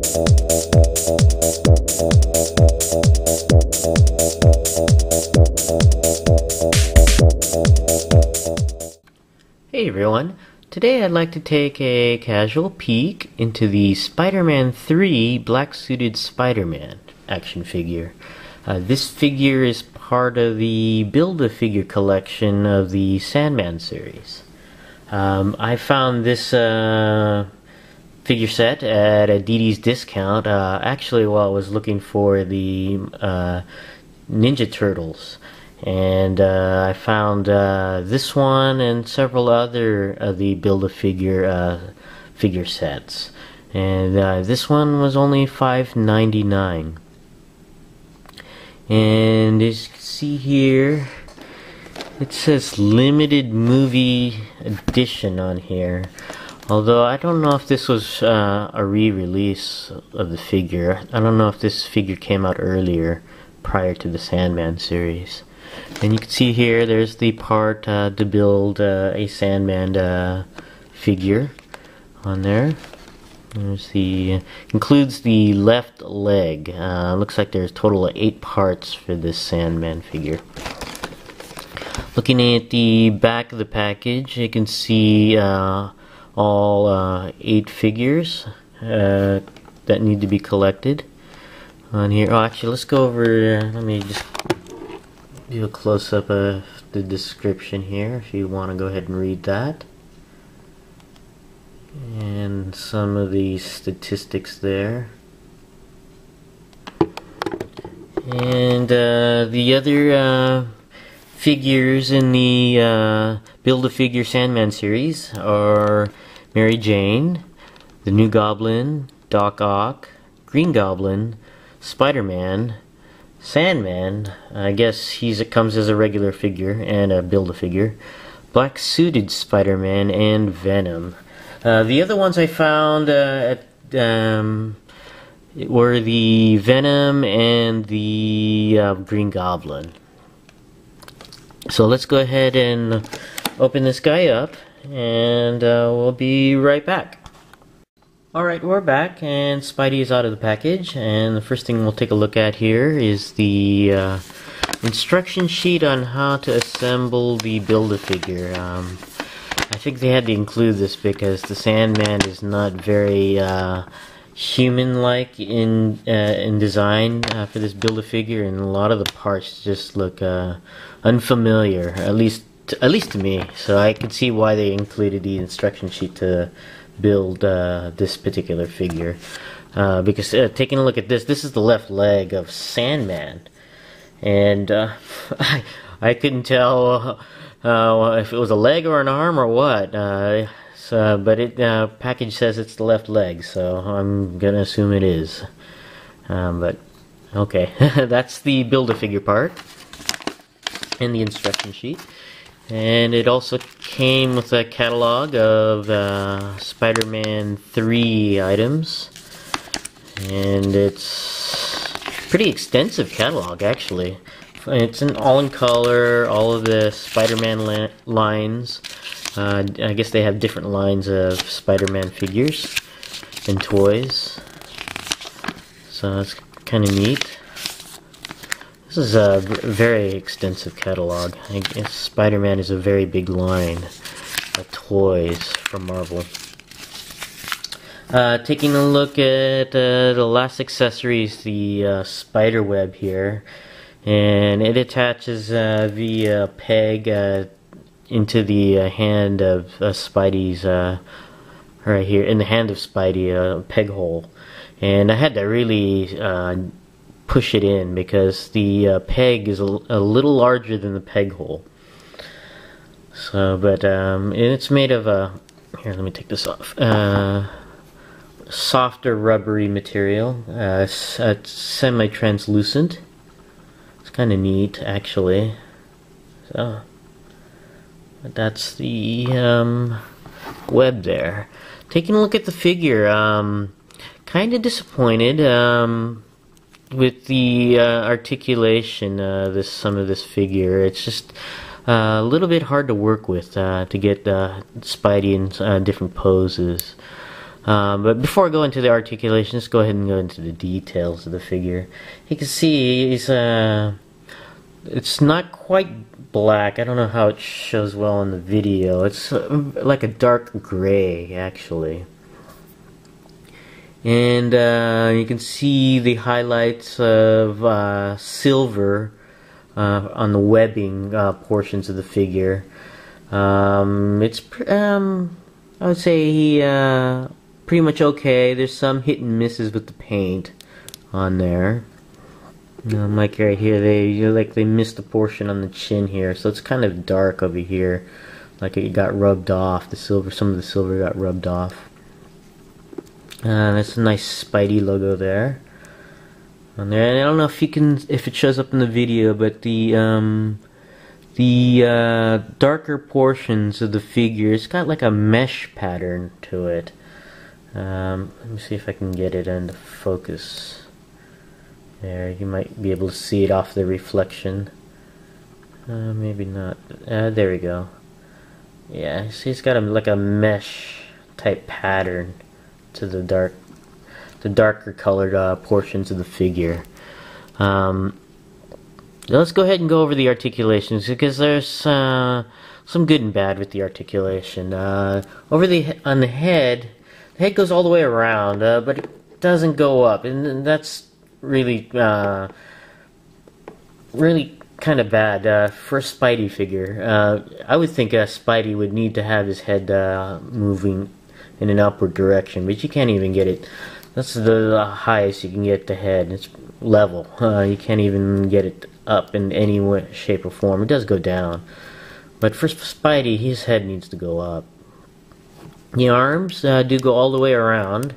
Hey everyone, today I'd like to take a casual peek into the Spider-Man 3 Black Suited Spider-Man action figure. This figure is part of the Build-A-Figure collection of the Sandman series. I found this figure set at a DD's discount, actually while I was looking for the Ninja Turtles. And I found this one and several other of the Build-A-Figure figure sets. And this one was only $5.99. And as you can see here, it says limited movie edition on here. Although I don't know if this was a re-release of the figure. I don't know if this figure came out earlier, prior to the Sandman series. And you can see here there's the part to build a Sandman figure on there. There's the includes the left leg. Looks like there's a total of 8 parts for this Sandman figure. Looking at the back of the package, you can see all 8 figures that need to be collected on here. Oh, actually, let's go over. Let me just do a close-up of the description here if you want to go ahead and read that. And some of the statistics there. And the other figures in the Build-A-Figure Sandman series are Mary Jane, the New Goblin, Doc Ock, Green Goblin, Spider-Man, Sandman, I guess it comes as a regular figure and a Build-A-Figure, Black Suited Spider-Man, and Venom. The other ones I found were the Venom and the Green Goblin. So let's go ahead and open this guy up, and we'll be right back. Alright, we're back, and Spidey is out of the package, and the first thing we'll take a look at here is the instruction sheet on how to assemble the Build-A-Figure. I think they had to include this because the Sandman is not very human-like in design for this Build-A-Figure, and a lot of the parts just look unfamiliar, at least to me. So I could see why they included the instruction sheet to build this particular figure, because taking a look at this is the left leg of Sandman, and I couldn't tell if it was a leg or an arm or what. But it package says it's the left leg, so I'm gonna assume it is. But okay, that's the Build-A-Figure part and the instruction sheet. And it also came with a catalog of Spider-Man 3 items. And it's a pretty extensive catalog, actually. It's all in color, all of the Spider-Man lines. I guess they have different lines of Spider-Man figures and toys. So that's kind of neat. This is a very extensive catalog. I guess Spider-Man is a very big line of toys from Marvel. Taking a look at the last accessories, the spider web here, and it attaches via peg into the hand of Spidey's, right here, in the hand of Spidey, a peg hole. And I had to really push it in because the peg is a little larger than the peg hole. So, but and it's made of here, let me take this off. Softer rubbery material. It's semi-translucent. It's kind of neat, actually. So, but that's the web there. Taking a look at the figure, kind of disappointed with the articulation. Some of this figure, it's just a little bit hard to work with to get Spidey in different poses. But before I go into the articulation, let's go ahead and go into the details of the figure. You can see he's it's not quite black. I don't know how it shows well in the video. It's like a dark gray, actually. And you can see the highlights of silver on the webbing portions of the figure. It's I would say pretty much okay. There's some hit and misses with the paint on there. Like right here, they missed the portion on the chin here, so it's kind of dark over here, like it got rubbed off. The silver, some of the silver got rubbed off. That's a nice Spidey logo there. On there, and I don't know if it shows up in the video, but the darker portions of the figure, it's got like a mesh pattern to it. Let me see if I can get it into focus. There, you might be able to see it off the reflection. Maybe not. There we go. Yeah, see, it's got like a mesh type pattern to the darker colored portions of the figure. Let's go ahead and go over the articulations, because there's some good and bad with the articulation. On the head goes all the way around, but it doesn't go up, and that's really kind of bad for a Spidey figure. I would think Spidey would need to have his head moving in an upward direction, but you can't even get it. That's the highest you can get the head. It's level. You can't even get it up in any way, shape, or form. It does go down, but for Spidey, his head needs to go up. The arms do go all the way around,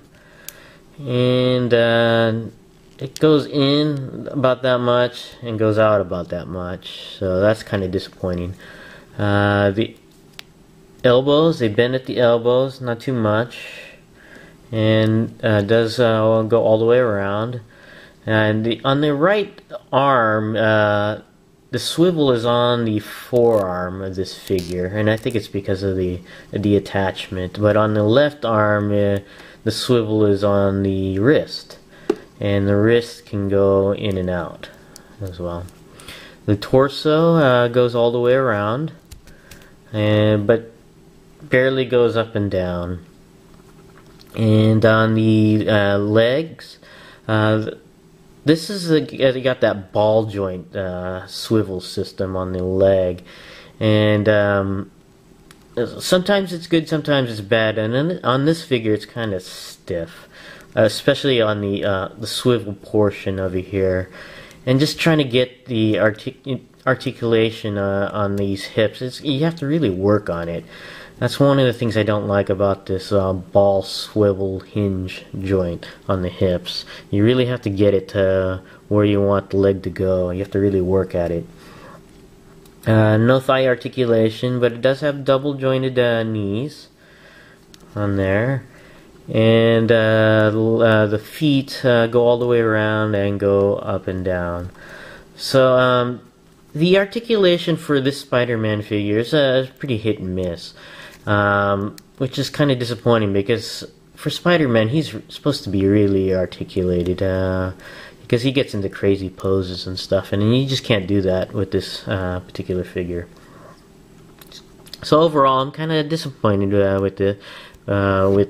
and it goes in about that much and goes out about that much, so that's kind of disappointing. The elbows, they bend at the elbows, not too much, and does go all the way around. And on the right arm, the swivel is on the forearm of this figure, and I think it's because of the attachment. But on the left arm, the swivel is on the wrist, and the wrist can go in and out as well. The torso goes all the way around, but barely goes up and down. And on the legs, this is you got that ball joint swivel system on the leg, and sometimes it's good, sometimes it's bad. And then on this figure, it's kind of stiff, especially on the swivel portion over here. And just trying to get the articulation on these hips, you have to really work on it. That's one of the things I don't like about this ball swivel hinge joint on the hips. You really have to get it to where you want the leg to go. You have to really work at it. No thigh articulation, but it does have double jointed knees on there. And the feet go all the way around and go up and down. So the articulation for this Spider-Man figure is pretty hit and miss. Which is kind of disappointing, because for Spider-Man, he's supposed to be really articulated, because he gets into crazy poses and stuff, and you just can't do that with this particular figure. So overall, I'm kind of disappointed with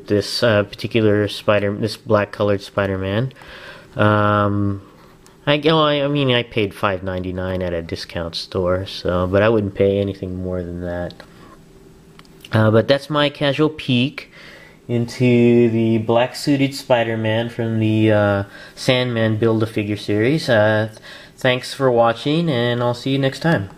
this particular this black-colored Spider-Man. I mean, I paid $5.99 at a discount store, but I wouldn't pay anything more than that. But that's my casual peek into the black-suited Spider-Man from the Sandman Build-A-Figure series. Thanks for watching, and I'll see you next time.